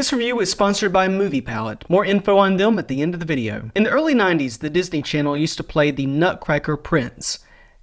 This review is sponsored by Movie Palette. More info on them at the end of the video. In the early 90s, the Disney Channel used to play the Nutcracker Prince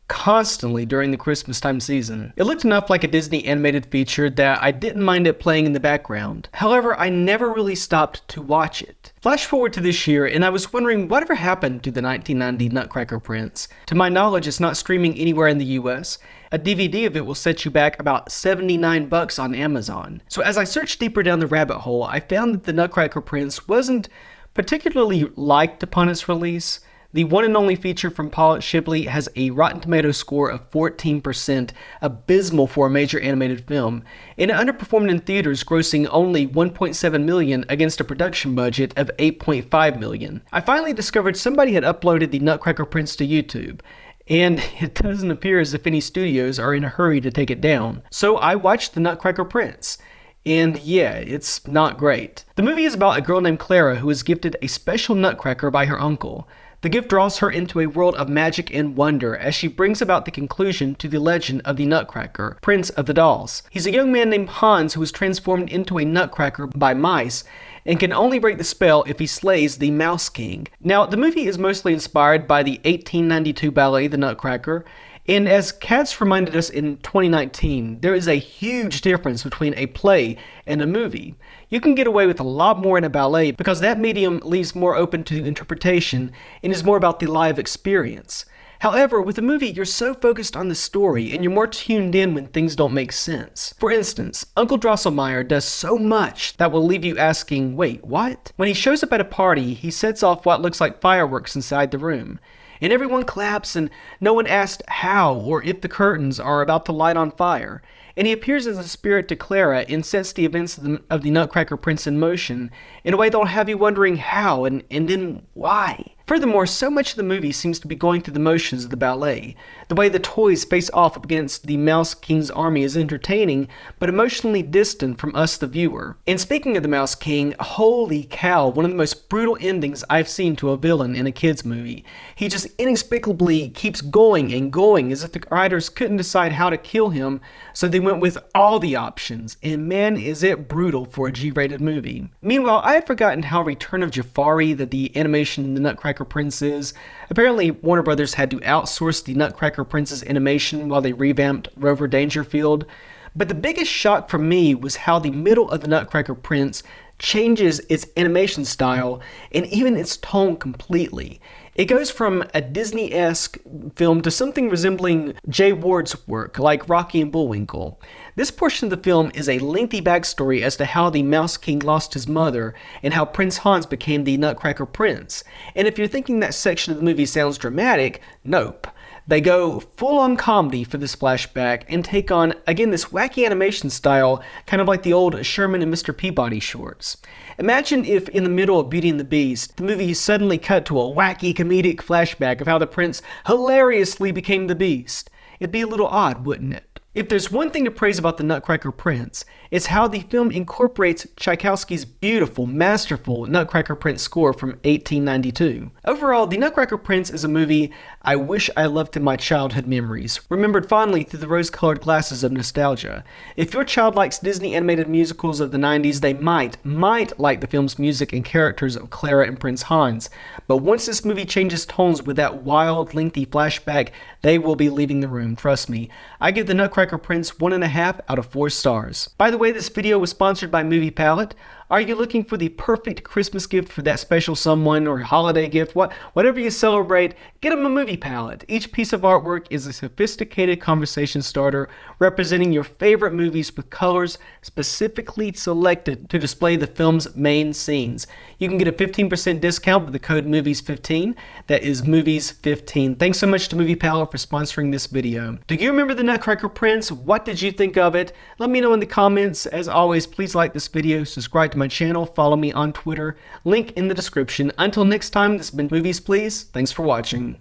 constantly during the Christmas time season. It looked enough like a Disney animated feature that I didn't mind it playing in the background. However, I never really stopped to watch it. Flash forward to this year, and I was wondering whatever happened to the 1990 Nutcracker Prince. To my knowledge, it's not streaming anywhere in the US. A DVD of it will set you back about $79 on Amazon. So as I searched deeper down the rabbit hole, I found that the Nutcracker Prince wasn't particularly liked upon its release. The one and only feature from Paul Shibley has a Rotten Tomatoes score of 14%, abysmal for a major animated film, and it underperformed in theaters, grossing only $1.7 million against a production budget of $8.5 million. I finally discovered somebody had uploaded the Nutcracker Prince to YouTube, and it doesn't appear as if any studios are in a hurry to take it down. So I watched the Nutcracker Prince. And yeah, it's not great. The movie is about a girl named Clara who is gifted a special nutcracker by her uncle. The gift draws her into a world of magic and wonder as she brings about the conclusion to the legend of the Nutcracker, Prince of the Dolls. He's a young man named Hans who is transformed into a nutcracker by mice and can only break the spell if he slays the Mouse King. Now, the movie is mostly inspired by the 1892 ballet The Nutcracker, and as Katz reminded us in 2019, there is a huge difference between a play and a movie. You can get away with a lot more in a ballet because that medium leaves more open to interpretation and is more about the live experience. However, with a movie, you're so focused on the story and you're more tuned in when things don't make sense. For instance, Uncle Drosselmeyer does so much that will leave you asking, wait, what? When he shows up at a party, he sets off what looks like fireworks inside the room. And everyone claps and no one asked how or if the curtains are about to light on fire. And he appears as a spirit to Clara and sets the events of the Nutcracker Prince in motion in a way that'll have you wondering how and then why. Furthermore, so much of the movie seems to be going through the motions of the ballet. The way the toys face off against the Mouse King's army is entertaining, but emotionally distant from us, the viewer. And speaking of the Mouse King, holy cow, one of the most brutal endings I've seen to a villain in a kid's movie. He just inexplicably keeps going and going as if the writers couldn't decide how to kill him, so they went with all the options, and man is it brutal for a G-rated movie. Meanwhile, I had forgotten how Return of Jafari, that the animation in the Nutcracker Prince is. Apparently, Warner Brothers had to outsource the Nutcracker Prince's animation while they revamped Rover Dangerfield. But the biggest shock for me was how the middle of the Nutcracker Prince changes its animation style and even its tone completely. It goes from a Disney-esque film to something resembling Jay Ward's work, like Rocky and Bullwinkle. This portion of the film is a lengthy backstory as to how the Mouse King lost his mother and how Prince Hans became the Nutcracker Prince. And if you're thinking that section of the movie sounds dramatic, nope. They go full-on comedy for this flashback and take on, again, this wacky animation style, kind of like the old Sherman and Mr. Peabody shorts. Imagine if, in the middle of Beauty and the Beast, the movie suddenly cut to a wacky comedic flashback of how the prince hilariously became the Beast. It'd be a little odd, wouldn't it? If there's one thing to praise about the Nutcracker Prince, it's how the film incorporates Tchaikovsky's beautiful, masterful Nutcracker Prince score from 1892. Overall, the Nutcracker Prince is a movie I wish I loved in my childhood memories, remembered fondly through the rose-colored glasses of nostalgia. If your child likes Disney animated musicals of the 90s, they might like the film's music and characters of Clara and Prince Hans. But once this movie changes tones with that wild, lengthy flashback, they will be leaving the room, trust me. I give the Nutcracker Prince 1.5 out of 4 stars. By the way, this video was sponsored by Movie Palette. Are you looking for the perfect Christmas gift for that special someone or holiday gift? Whatever you celebrate, get them a Movie Palette. Each piece of artwork is a sophisticated conversation starter representing your favorite movies with colors specifically selected to display the film's main scenes. You can get a 15% discount with the code MOVIES15. That is MOVIES15. Thanks so much to Movie Palette for sponsoring this video. Do you remember the Nutcracker Prince? What did you think of it? Let me know in the comments. As always, please like this video, subscribe to my channel, follow me on Twitter, link in the description. Until next time, this has been Movies Please. Thanks for watching.